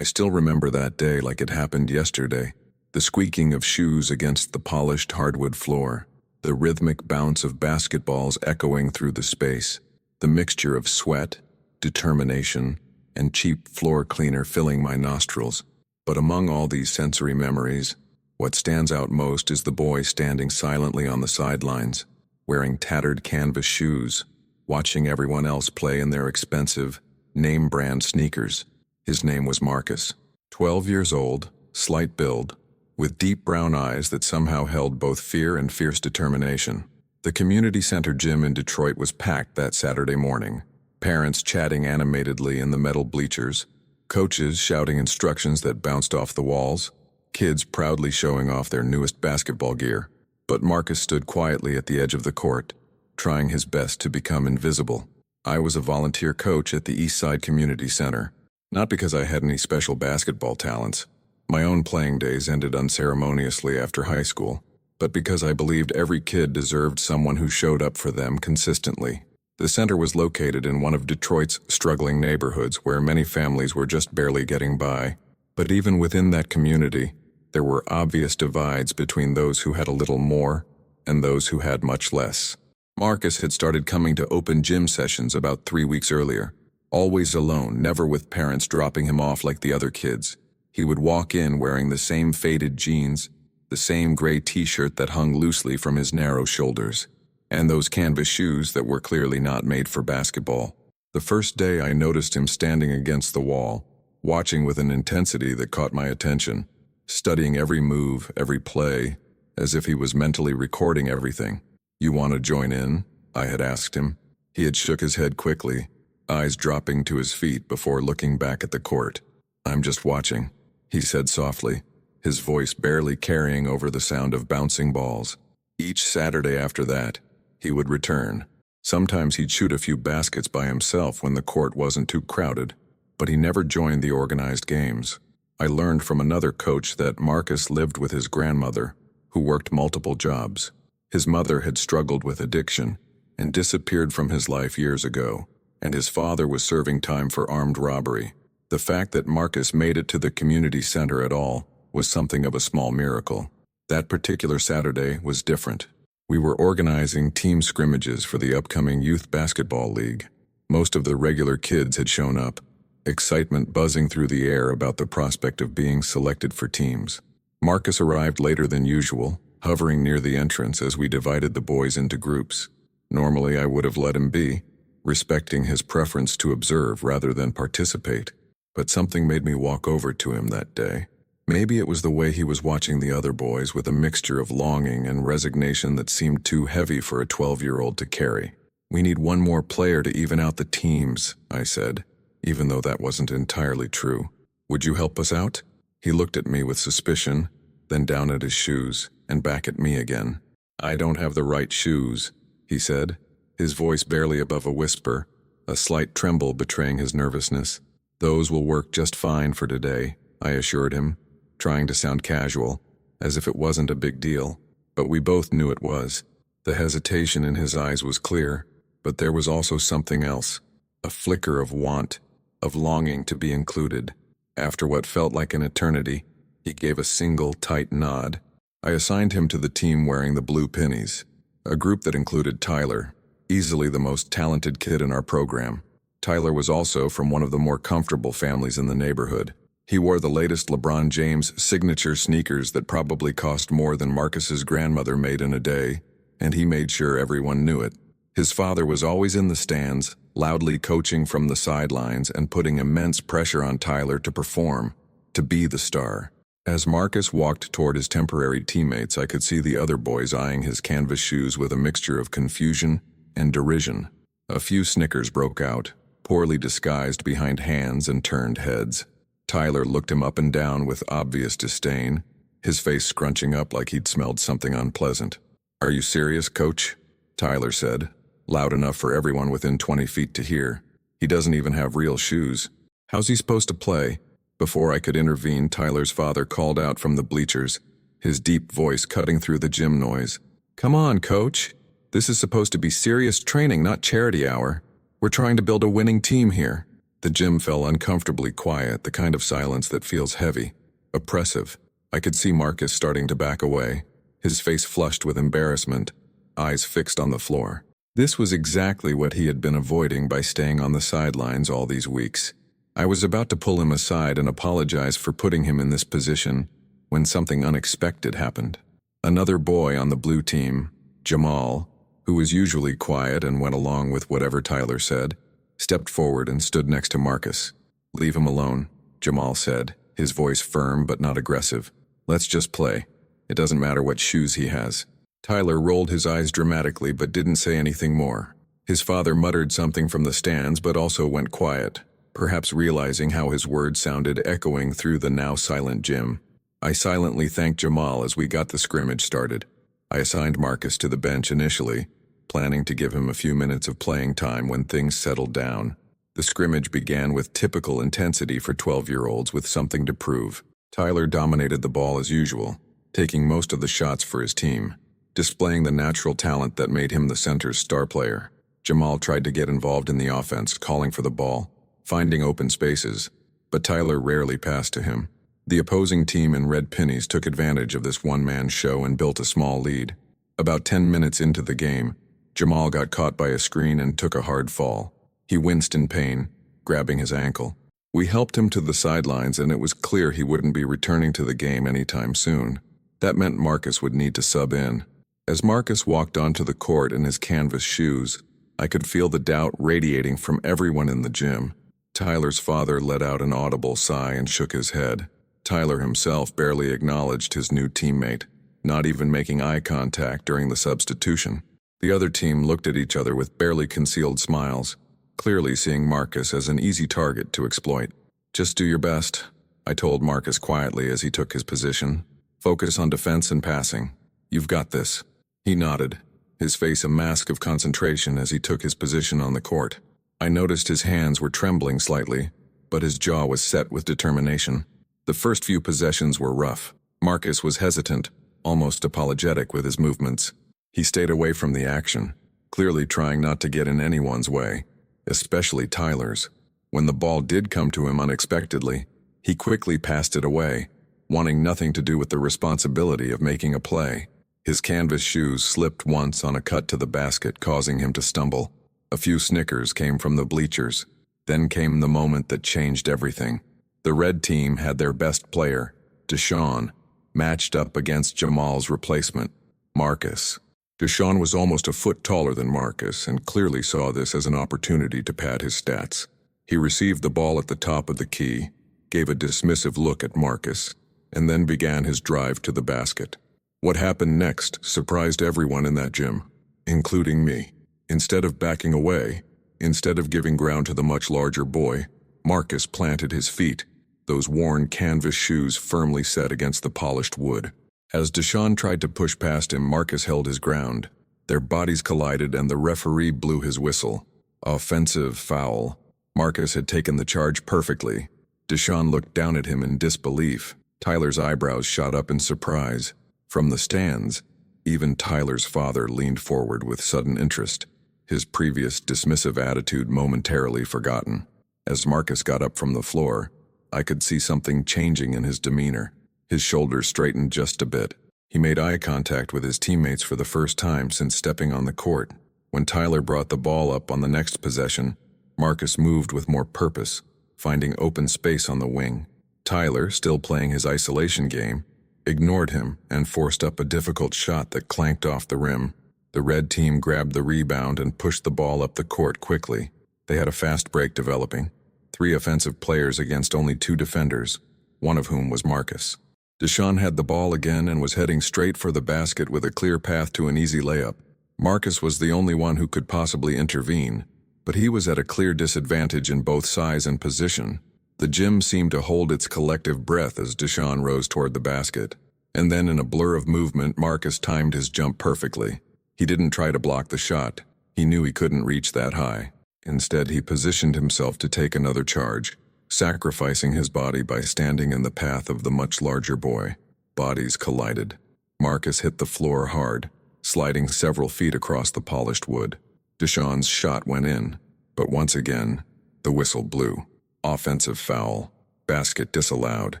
I still remember that day like it happened yesterday. The squeaking of shoes against the polished hardwood floor, the rhythmic bounce of basketballs echoing through the space, the mixture of sweat, determination, and cheap floor cleaner filling my nostrils. But among all these sensory memories, what stands out most is the boy standing silently on the sidelines, wearing tattered canvas shoes, watching everyone else play in their expensive, name-brand sneakers. His name was Marcus. 12 years old, slight build, with deep brown eyes that somehow held both fear and fierce determination. The community center gym in Detroit was packed that Saturday morning, parents chatting animatedly in the metal bleachers, coaches shouting instructions that bounced off the walls, kids proudly showing off their newest basketball gear. But Marcus stood quietly at the edge of the court, trying his best to become invisible. I was a volunteer coach at the Eastside Community Center, not because I had any special basketball talents. My own playing days ended unceremoniously after high school, but because I believed every kid deserved someone who showed up for them consistently. The center was located in one of Detroit's struggling neighborhoods where many families were just barely getting by. But even within that community, there were obvious divides between those who had a little more and those who had much less. Marcus had started coming to open gym sessions about 3 weeks earlier, always alone, never with parents dropping him off like the other kids. He would walk in wearing the same faded jeans, the same gray t-shirt that hung loosely from his narrow shoulders, and those canvas shoes that were clearly not made for basketball. The first day I noticed him standing against the wall, watching with an intensity that caught my attention, studying every move, every play, as if he was mentally recording everything. "You want to join in?" I had asked him. He had shook his head quickly, eyes dropping to his feet before looking back at the court. "I'm just watching," he said softly, his voice barely carrying over the sound of bouncing balls. Each Saturday after that, he would return. Sometimes he'd shoot a few baskets by himself when the court wasn't too crowded, but he never joined the organized games. I learned from another coach that Marcus lived with his grandmother, who worked multiple jobs. His mother had struggled with addiction and disappeared from his life years ago, and his father was serving time for armed robbery. The fact that Marcus made it to the community center at all was something of a small miracle. That particular Saturday was different. We were organizing team scrimmages for the upcoming youth basketball league. Most of the regular kids had shown up, excitement buzzing through the air about the prospect of being selected for teams. Marcus arrived later than usual, hovering near the entrance as we divided the boys into groups. Normally I would have let him be, respecting his preference to observe rather than participate, but something made me walk over to him that day. Maybe it was the way he was watching the other boys with a mixture of longing and resignation that seemed too heavy for a 12-year-old to carry. "We need one more player to even out the teams," I said, even though that wasn't entirely true. "Would you help us out?" He looked at me with suspicion, then down at his shoes, and back at me again. "I don't have the right shoes," he said, his voice barely above a whisper, a slight tremble betraying his nervousness. "Those will work just fine for today," I assured him, trying to sound casual, as if it wasn't a big deal. But we both knew it was. The hesitation in his eyes was clear, but there was also something else, a flicker of want, of longing to be included. After what felt like an eternity, he gave a single tight nod. I assigned him to the team wearing the blue pennies, a group that included Tyler, easily the most talented kid in our program. Tyler was also from one of the more comfortable families in the neighborhood. He wore the latest LeBron James signature sneakers that probably cost more than Marcus's grandmother made in a day, and he made sure everyone knew it. His father was always in the stands, loudly coaching from the sidelines and putting immense pressure on Tyler to perform, to be the star. As Marcus walked toward his temporary teammates, I could see the other boys eyeing his canvas shoes with a mixture of confusion and derision. A few snickers broke out, poorly disguised behind hands and turned heads. Tyler looked him up and down with obvious disdain, his face scrunching up like he'd smelled something unpleasant. "Are you serious, coach?" Tyler said, loud enough for everyone within 20 feet to hear. "He doesn't even have real shoes. How's he supposed to play?" Before I could intervene, Tyler's father called out from the bleachers, his deep voice cutting through the gym noise. "Come on, coach. This is supposed to be serious training, not charity hour. We're trying to build a winning team here." The gym fell uncomfortably quiet, the kind of silence that feels heavy, oppressive. I could see Marcus starting to back away, his face flushed with embarrassment, eyes fixed on the floor. This was exactly what he had been avoiding by staying on the sidelines all these weeks. I was about to pull him aside and apologize for putting him in this position when something unexpected happened. Another boy on the blue team, Jamal, who was usually quiet and went along with whatever Tyler said, stepped forward and stood next to Marcus. "Leave him alone," Jamal said, his voice firm but not aggressive. "Let's just play. It doesn't matter what shoes he has." Tyler rolled his eyes dramatically but didn't say anything more. His father muttered something from the stands but also went quiet, perhaps realizing how his words sounded echoing through the now silent gym. I silently thanked Jamal as we got the scrimmage started. I assigned Marcus to the bench initially, planning to give him a few minutes of playing time when things settled down. The scrimmage began with typical intensity for 12-year-olds with something to prove. Tyler dominated the ball as usual, taking most of the shots for his team, displaying the natural talent that made him the center's star player. Jamal tried to get involved in the offense, calling for the ball, finding open spaces, but Tyler rarely passed to him. The opposing team in red pennies took advantage of this one-man show and built a small lead. About 10 minutes into the game, Jamal got caught by a screen and took a hard fall. He winced in pain, grabbing his ankle. We helped him to the sidelines, and it was clear he wouldn't be returning to the game anytime soon. That meant Marcus would need to sub in. As Marcus walked onto the court in his canvas shoes, I could feel the doubt radiating from everyone in the gym. Tyler's father let out an audible sigh and shook his head. Tyler himself barely acknowledged his new teammate, not even making eye contact during the substitution. The other team looked at each other with barely concealed smiles, clearly seeing Marcus as an easy target to exploit. "Just do your best," I told Marcus quietly as he took his position. "Focus on defense and passing. You've got this." He nodded, his face a mask of concentration as he took his position on the court. I noticed his hands were trembling slightly, but his jaw was set with determination. The first few possessions were rough. Marcus was hesitant, almost apologetic with his movements. He stayed away from the action, clearly trying not to get in anyone's way, especially Tyler's. When the ball did come to him unexpectedly, he quickly passed it away, wanting nothing to do with the responsibility of making a play. His canvas shoes slipped once on a cut to the basket, causing him to stumble. A few snickers came from the bleachers. Then came the moment that changed everything. The red team had their best player, Deshaun, matched up against Jamal's replacement, Marcus. Deshaun was almost a foot taller than Marcus and clearly saw this as an opportunity to pad his stats. He received the ball at the top of the key, gave a dismissive look at Marcus, and then began his drive to the basket. What happened next surprised everyone in that gym, including me. Instead of backing away, instead of giving ground to the much larger boy, Marcus planted his feet, those worn canvas shoes firmly set against the polished wood. As Deshaun tried to push past him, Marcus held his ground. Their bodies collided and the referee blew his whistle. Offensive foul. Marcus had taken the charge perfectly. Deshaun looked down at him in disbelief. Tyler's eyebrows shot up in surprise. From the stands, even Tyler's father leaned forward with sudden interest, his previous dismissive attitude momentarily forgotten. As Marcus got up from the floor, I could see something changing in his demeanor. His shoulders straightened just a bit. He made eye contact with his teammates for the first time since stepping on the court. When Tyler brought the ball up on the next possession, Marcus moved with more purpose, finding open space on the wing. Tyler, still playing his isolation game, ignored him and forced up a difficult shot that clanked off the rim. The red team grabbed the rebound and pushed the ball up the court quickly. They had a fast break developing. 3 offensive players against only 2 defenders, one of whom was Marcus. Deshaun had the ball again and was heading straight for the basket with a clear path to an easy layup. Marcus was the only one who could possibly intervene, but he was at a clear disadvantage in both size and position. The gym seemed to hold its collective breath as Deshaun rose toward the basket. And then in a blur of movement, Marcus timed his jump perfectly. He didn't try to block the shot. He knew he couldn't reach that high. Instead, he positioned himself to take another charge, sacrificing his body by standing in the path of the much larger boy. Bodies collided. Marcus hit the floor hard, sliding several feet across the polished wood. Deshaun's shot went in, but once again, the whistle blew. Offensive foul. Basket disallowed.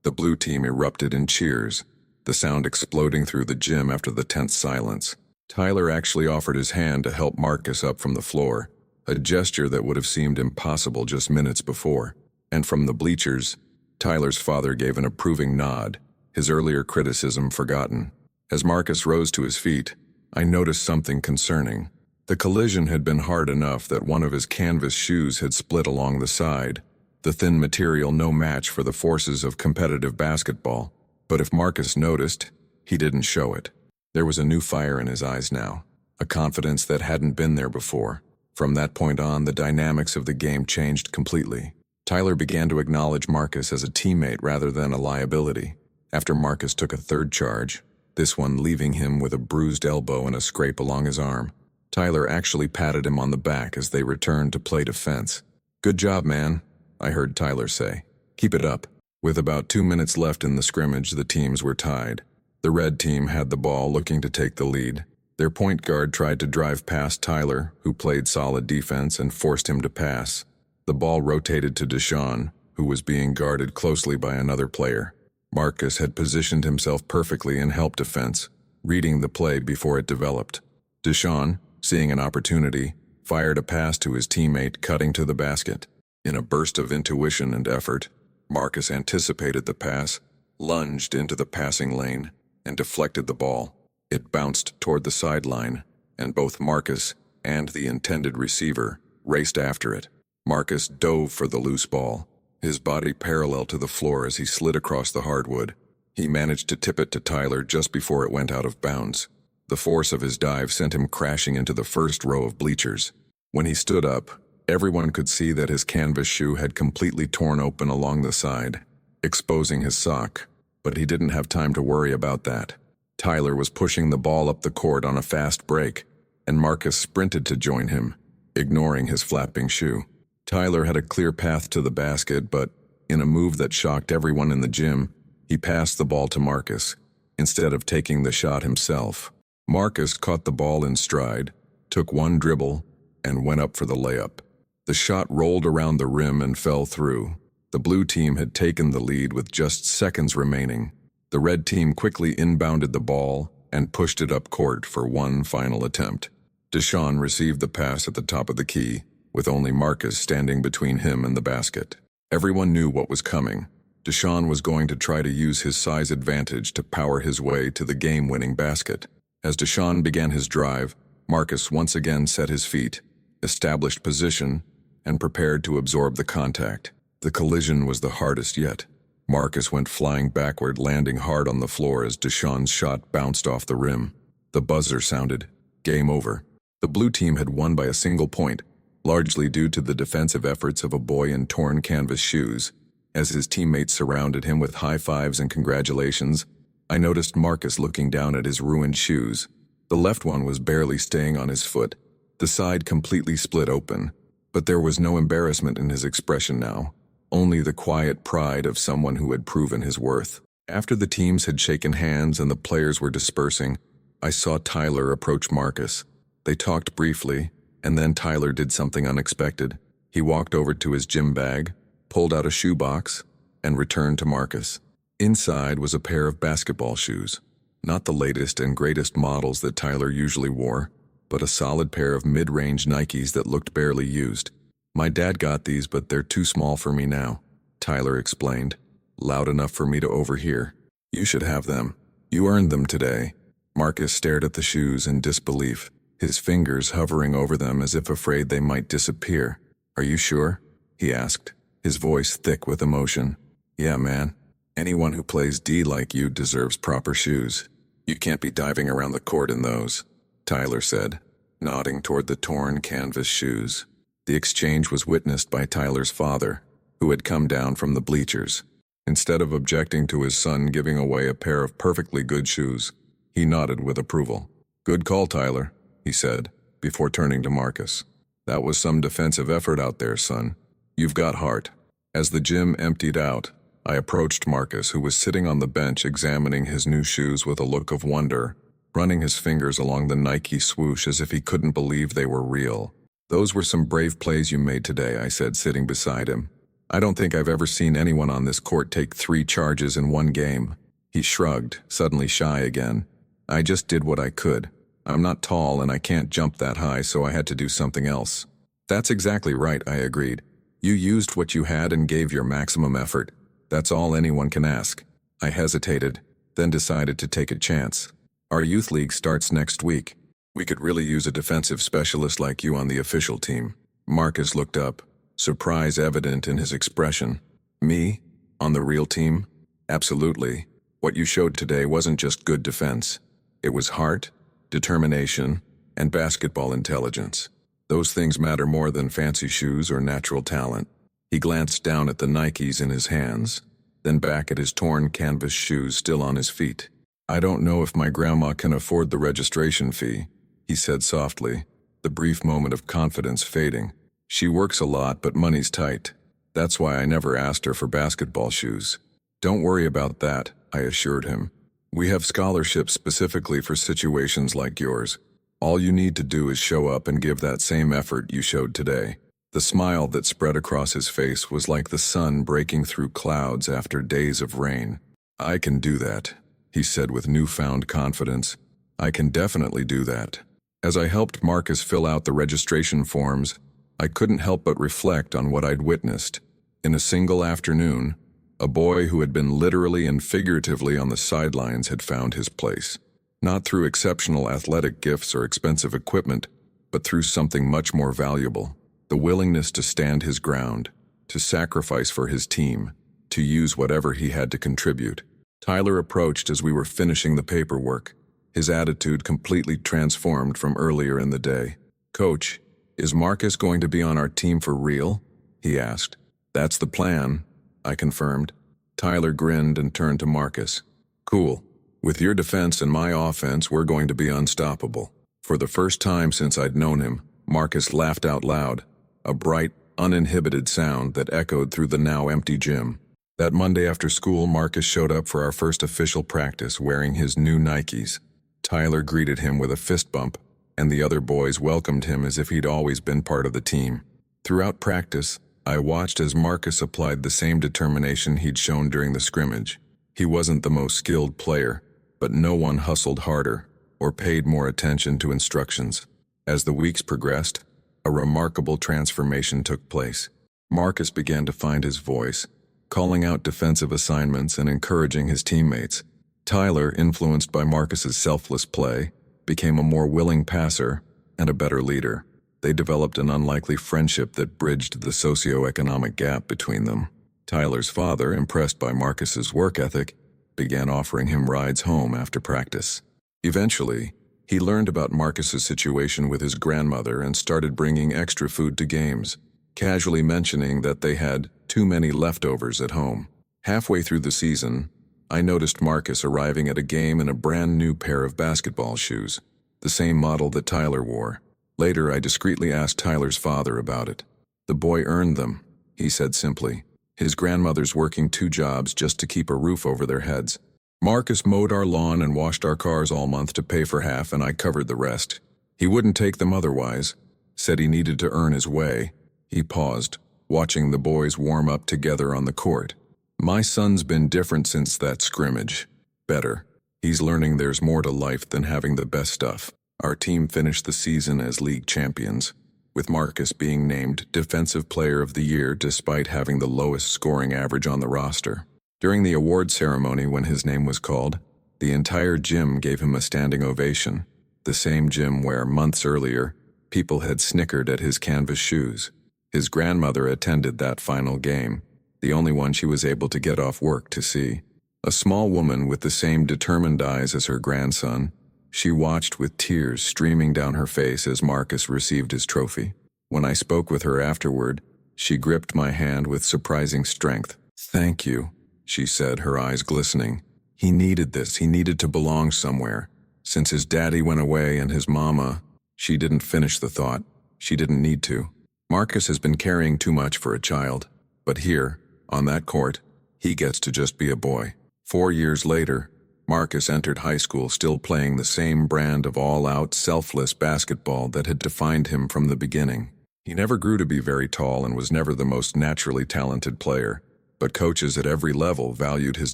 The blue team erupted in cheers, the sound exploding through the gym after the tense silence. Tyler actually offered his hand to help Marcus up from the floor, a gesture that would have seemed impossible just minutes before. And from the bleachers, Tyler's father gave an approving nod, his earlier criticism forgotten. As Marcus rose to his feet, I noticed something concerning. The collision had been hard enough that one of his canvas shoes had split along the side, the thin material no match for the forces of competitive basketball. But if Marcus noticed, he didn't show it. There was a new fire in his eyes now, a confidence that hadn't been there before. From that point on, the dynamics of the game changed completely. Tyler began to acknowledge Marcus as a teammate rather than a liability. After Marcus took a third charge, this one leaving him with a bruised elbow and a scrape along his arm, Tyler actually patted him on the back as they returned to play defense. "Good job, man," I heard Tyler say. "Keep it up." With about 2 minutes left in the scrimmage, the teams were tied. The red team had the ball, looking to take the lead. Their point guard tried to drive past Tyler, who played solid defense, and forced him to pass. The ball rotated to Deshaun, who was being guarded closely by another player. Marcus had positioned himself perfectly in help defense, reading the play before it developed. Deshaun, seeing an opportunity, fired a pass to his teammate, cutting to the basket. In a burst of intuition and effort, Marcus anticipated the pass, lunged into the passing lane, and deflected the ball. It bounced toward the sideline, and both Marcus and the intended receiver raced after it. Marcus dove for the loose ball, his body parallel to the floor as he slid across the hardwood. He managed to tip it to Tyler just before it went out of bounds. The force of his dive sent him crashing into the first row of bleachers. When he stood up, everyone could see that his canvas shoe had completely torn open along the side, exposing his sock, but he didn't have time to worry about that. Tyler was pushing the ball up the court on a fast break, and Marcus sprinted to join him, ignoring his flapping shoe. Tyler had a clear path to the basket, but in a move that shocked everyone in the gym, he passed the ball to Marcus, instead of taking the shot himself. Marcus caught the ball in stride, took one dribble, and went up for the layup. The shot rolled around the rim and fell through. The blue team had taken the lead with just seconds remaining. The red team quickly inbounded the ball and pushed it up court for one final attempt. Deshaun received the pass at the top of the key, with only Marcus standing between him and the basket. Everyone knew what was coming. Deshaun was going to try to use his size advantage to power his way to the game-winning basket. As Deshaun began his drive, Marcus once again set his feet, established position, and prepared to absorb the contact. The collision was the hardest yet. Marcus went flying backward, landing hard on the floor as Deshaun's shot bounced off the rim. The buzzer sounded. Game over. The blue team had won by a single point, largely due to the defensive efforts of a boy in torn canvas shoes. As his teammates surrounded him with high fives and congratulations, I noticed Marcus looking down at his ruined shoes. The left one was barely staying on his foot, the side completely split open, but there was no embarrassment in his expression now, only the quiet pride of someone who had proven his worth. After the teams had shaken hands and the players were dispersing, I saw Tyler approach Marcus. They talked briefly, and then Tyler did something unexpected. He walked over to his gym bag, pulled out a shoebox, and returned to Marcus. Inside was a pair of basketball shoes. Not the latest and greatest models that Tyler usually wore, but a solid pair of mid-range Nikes that looked barely used. "My dad got these, but they're too small for me now," Tyler explained, loud enough for me to overhear. "You should have them. You earned them today." Marcus stared at the shoes in disbelief, his fingers hovering over them as if afraid they might disappear. "Are you sure?" he asked, his voice thick with emotion. "Yeah, man. Anyone who plays D like you deserves proper shoes. You can't be diving around the court in those," Tyler said, nodding toward the torn canvas shoes. The exchange was witnessed by Tyler's father, who had come down from the bleachers. Instead of objecting to his son giving away a pair of perfectly good shoes, he nodded with approval. "Good call, Tyler," he said, before turning to Marcus. "That was some defensive effort out there, son. You've got heart." As the gym emptied out, I approached Marcus, who was sitting on the bench examining his new shoes with a look of wonder, running his fingers along the Nike swoosh as if he couldn't believe they were real. "Those were some brave plays you made today," I said, sitting beside him. I don't think I've ever seen anyone on this court take 3 charges in one game. He shrugged, suddenly shy again. I just did what I could. I'm not tall and I can't jump that high, so I had to do something else. That's exactly right, I agreed. You used what you had and gave your maximum effort. That's all anyone can ask. I hesitated, then decided to take a chance. Our youth league starts next week. We could really use a defensive specialist like you on the official team. Marcus looked up, surprise evident in his expression. Me? On the real team? Absolutely. What you showed today wasn't just good defense. It was heart, determination, and basketball intelligence. Those things matter more than fancy shoes or natural talent. He glanced down at the Nikes in his hands, then back at his torn canvas shoes still on his feet. I don't know if my grandma can afford the registration fee, he said softly, the brief moment of confidence fading. She works a lot, but money's tight. That's why I never asked her for basketball shoes. Don't worry about that, I assured him. We have scholarships specifically for situations like yours. All you need to do is show up and give that same effort you showed today. The smile that spread across his face was like the sun breaking through clouds after days of rain. I can do that, he said with newfound confidence. I can definitely do that. As I helped Marcus fill out the registration forms, I couldn't help but reflect on what I'd witnessed. In a single afternoon, a boy who had been literally and figuratively on the sidelines had found his place. Not through exceptional athletic gifts or expensive equipment, but through something much more valuable. The willingness to stand his ground, to sacrifice for his team, to use whatever he had to contribute. Tyler approached as we were finishing the paperwork, his attitude completely transformed from earlier in the day. Coach, is Marcus going to be on our team for real? He asked. That's the plan, I confirmed. Tyler grinned and turned to Marcus. Cool. With your defense and my offense, we're going to be unstoppable. For the first time since I'd known him, Marcus laughed out loud, a bright, uninhibited sound that echoed through the now empty gym. That Monday after school, Marcus showed up for our first official practice wearing his new Nikes. Tyler greeted him with a fist bump, and the other boys welcomed him as if he'd always been part of the team. Throughout practice, I watched as Marcus applied the same determination he'd shown during the scrimmage. He wasn't the most skilled player, but no one hustled harder or paid more attention to instructions. As the weeks progressed, a remarkable transformation took place. Marcus began to find his voice, calling out defensive assignments and encouraging his teammates. Tyler, influenced by Marcus's selfless play, became a more willing passer and a better leader. They developed an unlikely friendship that bridged the socioeconomic gap between them. Tyler's father, impressed by Marcus's work ethic, began offering him rides home after practice. Eventually, he learned about Marcus's situation with his grandmother and started bringing extra food to games, casually mentioning that they had too many leftovers at home. Halfway through the season, I noticed Marcus arriving at a game in a brand new pair of basketball shoes, the same model that Tyler wore. Later, I discreetly asked Tyler's father about it. The boy earned them, he said simply. His grandmother's working 2 jobs just to keep a roof over their heads. Marcus mowed our lawn and washed our cars all month to pay for half, and I covered the rest. He wouldn't take them otherwise, said he needed to earn his way. He paused, watching the boys warm up together on the court. My son's been different since that scrimmage. Better. He's learning there's more to life than having the best stuff. Our team finished the season as league champions, with Marcus being named Defensive Player of the Year despite having the lowest scoring average on the roster. During the award ceremony when his name was called, the entire gym gave him a standing ovation, the same gym where, months earlier, people had snickered at his canvas shoes. His grandmother attended that final game, the only one she was able to get off work to see. A small woman with the same determined eyes as her grandson, she watched with tears streaming down her face as Marcus received his trophy. When I spoke with her afterward, she gripped my hand with surprising strength. "Thank you," she said, her eyes glistening. "He needed this. He needed to belong somewhere. Since his daddy went away and his mama..." She didn't finish the thought. She didn't need to. Marcus has been carrying too much for a child. But here, on that court, he gets to just be a boy. 4 years later, Marcus entered high school still playing the same brand of all-out, selfless basketball that had defined him from the beginning. He never grew to be very tall and was never the most naturally talented player, but coaches at every level valued his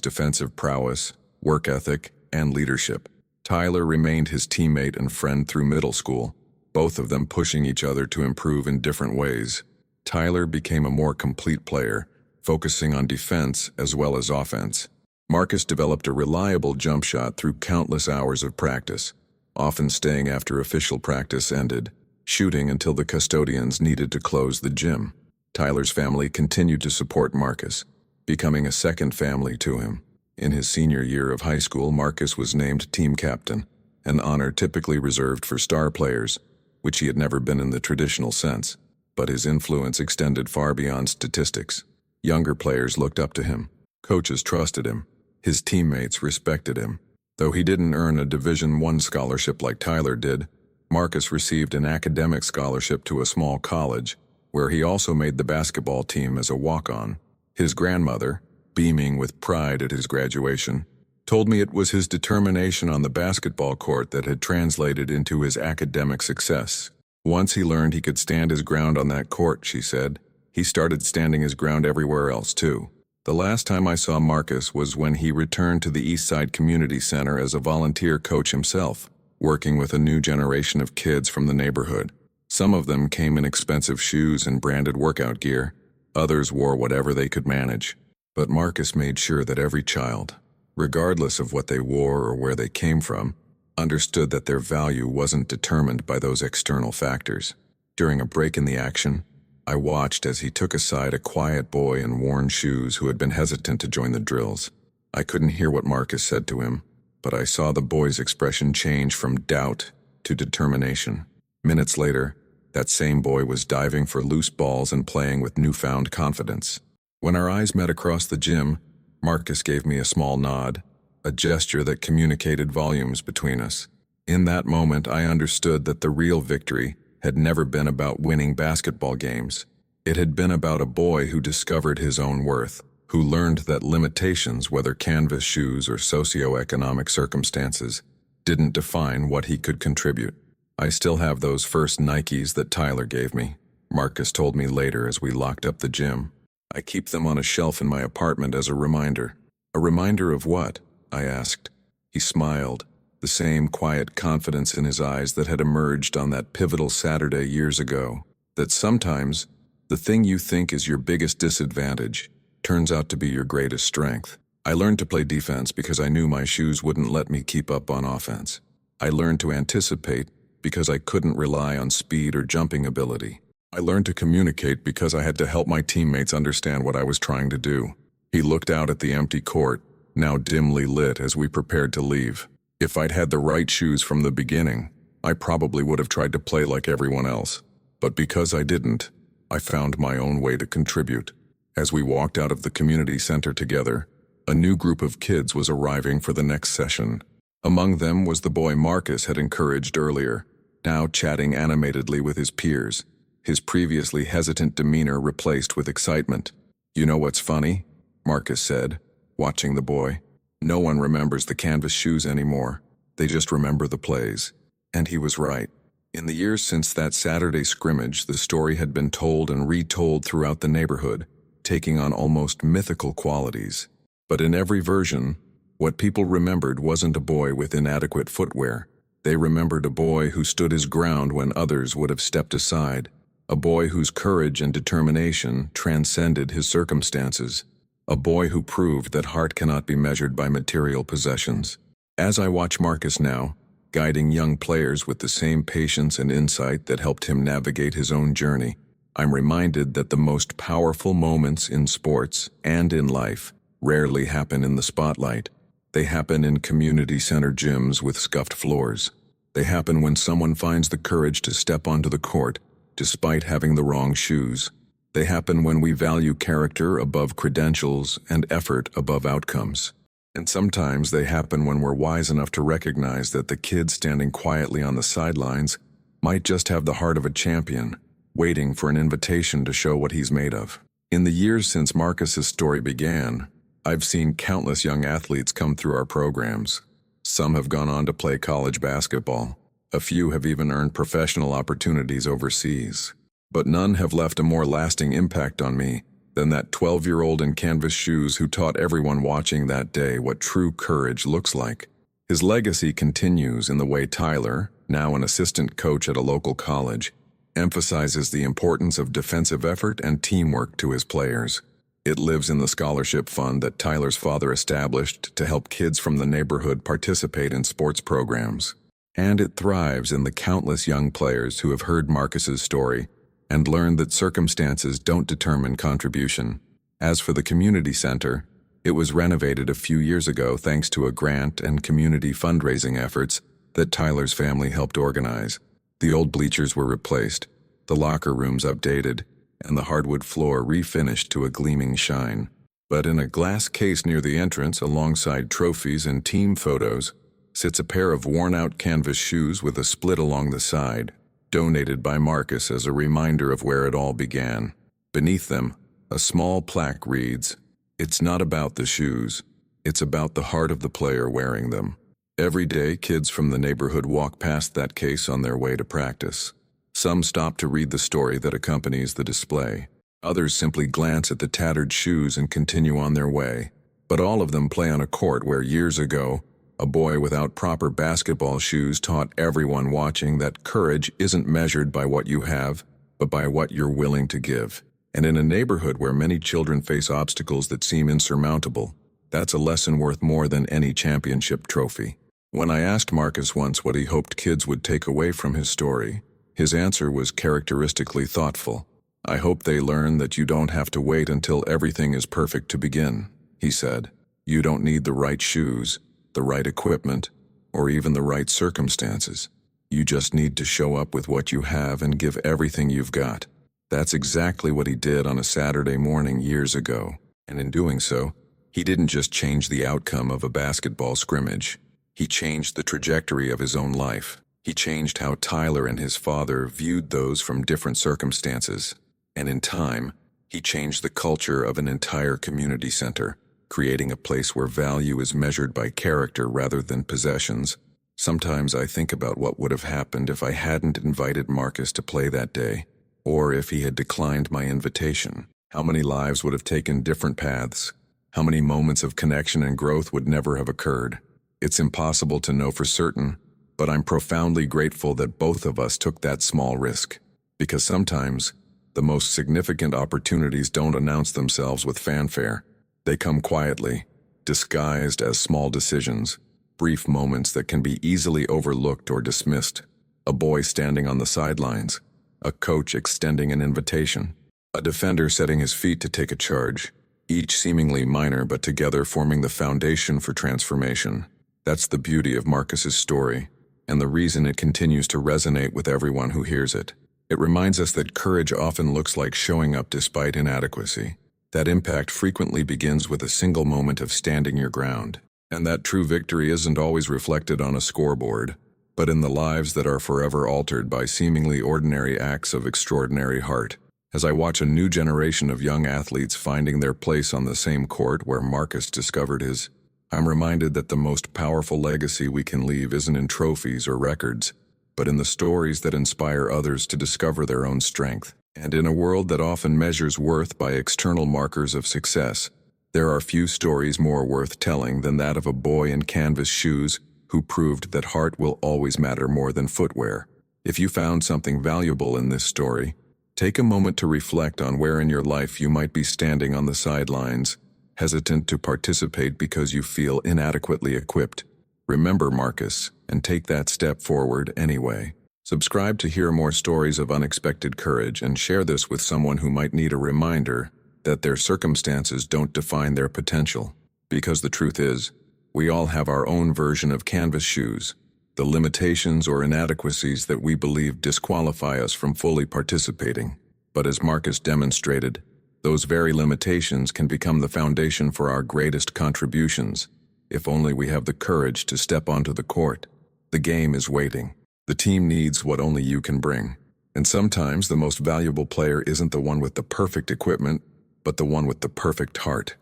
defensive prowess, work ethic, and leadership. Tyler remained his teammate and friend through middle school, both of them pushing each other to improve in different ways. Tyler became a more complete player, focusing on defense as well as offense. Marcus developed a reliable jump shot through countless hours of practice, often staying after official practice ended, shooting until the custodians needed to close the gym. Tyler's family continued to support Marcus, becoming a second family to him. In his senior year of high school, Marcus was named team captain, an honor typically reserved for star players, which he had never been in the traditional sense, but his influence extended far beyond statistics. Younger players looked up to him. Coaches trusted him. His teammates respected him. Though he didn't earn a Division I scholarship like Tyler did, Marcus received an academic scholarship to a small college, where he also made the basketball team as a walk-on. His grandmother, beaming with pride at his graduation, told me it was his determination on the basketball court that had translated into his academic success. Once he learned he could stand his ground on that court, she said, he started standing his ground everywhere else too. The last time I saw Marcus was when he returned to the Eastside Community Center as a volunteer coach himself, working with a new generation of kids from the neighborhood. Some of them came in expensive shoes and branded workout gear. Others wore whatever they could manage. But Marcus made sure that every child, regardless of what they wore or where they came from, understood that their value wasn't determined by those external factors. During a break in the action, I watched as he took aside a quiet boy in worn shoes who had been hesitant to join the drills. I couldn't hear what Marcus said to him, but I saw the boy's expression change from doubt to determination. Minutes later, that same boy was diving for loose balls and playing with newfound confidence. When our eyes met across the gym, Marcus gave me a small nod, a gesture that communicated volumes between us. In that moment, I understood that the real victory had never been about winning basketball games. It had been about a boy who discovered his own worth, who learned that limitations, whether canvas shoes or socioeconomic circumstances, didn't define what he could contribute. I still have those first Nikes that Tyler gave me, Marcus told me later as we locked up the gym. I keep them on a shelf in my apartment as a reminder. A reminder of what? I asked. He smiled, the same quiet confidence in his eyes that had emerged on that pivotal Saturday years ago. That sometimes, the thing you think is your biggest disadvantage turns out to be your greatest strength. I learned to play defense because I knew my shoes wouldn't let me keep up on offense. I learned to anticipate because I couldn't rely on speed or jumping ability. I learned to communicate because I had to help my teammates understand what I was trying to do. He looked out at the empty court, now dimly lit as we prepared to leave. If I'd had the right shoes from the beginning, I probably would have tried to play like everyone else. But because I didn't, I found my own way to contribute. As we walked out of the community center together, a new group of kids was arriving for the next session. Among them was the boy Marcus had encouraged earlier, now chatting animatedly with his peers, his previously hesitant demeanor replaced with excitement. "You know what's funny?" Marcus said, watching the boy. "No one remembers the canvas shoes anymore. They just remember the plays." And he was right. In the years since that Saturday scrimmage, the story had been told and retold throughout the neighborhood, taking on almost mythical qualities. But in every version, what people remembered wasn't a boy with inadequate footwear. They remembered a boy who stood his ground when others would have stepped aside, a boy whose courage and determination transcended his circumstances, a boy who proved that heart cannot be measured by material possessions. As I watch Marcus now, guiding young players with the same patience and insight that helped him navigate his own journey, I'm reminded that the most powerful moments in sports and in life rarely happen in the spotlight. They happen in community center gyms with scuffed floors. They happen when someone finds the courage to step onto the court, despite having the wrong shoes. They happen when we value character above credentials and effort above outcomes. And sometimes they happen when we're wise enough to recognize that the kid standing quietly on the sidelines might just have the heart of a champion, waiting for an invitation to show what he's made of. In the years since Marcus's story began, I've seen countless young athletes come through our programs. Some have gone on to play college basketball. A few have even earned professional opportunities overseas. But none have left a more lasting impact on me than that 12-year-old in canvas shoes who taught everyone watching that day what true courage looks like. His legacy continues in the way Tyler, now an assistant coach at a local college, emphasizes the importance of defensive effort and teamwork to his players. It lives in the scholarship fund that Tyler's father established to help kids from the neighborhood participate in sports programs. And it thrives in the countless young players who have heard Marcus's story and learned that circumstances don't determine contribution. As for the community center, it was renovated a few years ago thanks to a grant and community fundraising efforts that Tyler's family helped organize. The old bleachers were replaced, the locker rooms updated, and the hardwood floor refinished to a gleaming shine. But in a glass case near the entrance, alongside trophies and team photos, sits a pair of worn-out canvas shoes with a split along the side, donated by Marcus as a reminder of where it all began. Beneath them, a small plaque reads, "It's not about the shoes, it's about the heart of the player wearing them." Every day, kids from the neighborhood walk past that case on their way to practice. Some stop to read the story that accompanies the display. Others simply glance at the tattered shoes and continue on their way. But all of them play on a court where years ago, a boy without proper basketball shoes taught everyone watching that courage isn't measured by what you have, but by what you're willing to give. And in a neighborhood where many children face obstacles that seem insurmountable, that's a lesson worth more than any championship trophy. When I asked Marcus once what he hoped kids would take away from his story, his answer was characteristically thoughtful. "I hope they learn that you don't have to wait until everything is perfect to begin," he said. "You don't need the right shoes, the right equipment, or even the right circumstances. You just need to show up with what you have and give everything you've got." That's exactly what he did on a Saturday morning years ago. And in doing so, he didn't just change the outcome of a basketball scrimmage. He changed the trajectory of his own life. He changed how Tyler and his father viewed those from different circumstances. And in time, he changed the culture of an entire community center, creating a place where value is measured by character rather than possessions. Sometimes I think about what would have happened if I hadn't invited Marcus to play that day, or if he had declined my invitation. How many lives would have taken different paths? How many moments of connection and growth would never have occurred? It's impossible to know for certain, but I'm profoundly grateful that both of us took that small risk. Because sometimes, the most significant opportunities don't announce themselves with fanfare. They come quietly, disguised as small decisions, brief moments that can be easily overlooked or dismissed. A boy standing on the sidelines, a coach extending an invitation, a defender setting his feet to take a charge, each seemingly minor but together forming the foundation for transformation. That's the beauty of Marcus's story, and the reason it continues to resonate with everyone who hears it. It reminds us that courage often looks like showing up despite inadequacy. That impact frequently begins with a single moment of standing your ground, and that true victory isn't always reflected on a scoreboard, but in the lives that are forever altered by seemingly ordinary acts of extraordinary heart. As I watch a new generation of young athletes finding their place on the same court where Marcus discovered his, I'm reminded that the most powerful legacy we can leave isn't in trophies or records, but in the stories that inspire others to discover their own strength. And in a world that often measures worth by external markers of success, there are few stories more worth telling than that of a boy in canvas shoes who proved that heart will always matter more than footwear. If you found something valuable in this story, take a moment to reflect on where in your life you might be standing on the sidelines, hesitant to participate because you feel inadequately equipped. Remember Marcus, and take that step forward anyway. Subscribe to hear more stories of unexpected courage and share this with someone who might need a reminder that their circumstances don't define their potential. Because the truth is, we all have our own version of canvas shoes, the limitations or inadequacies that we believe disqualify us from fully participating. But as Marcus demonstrated, those very limitations can become the foundation for our greatest contributions, if only we have the courage to step onto the court. The game is waiting. The team needs what only you can bring. And sometimes the most valuable player isn't the one with the perfect equipment, but the one with the perfect heart.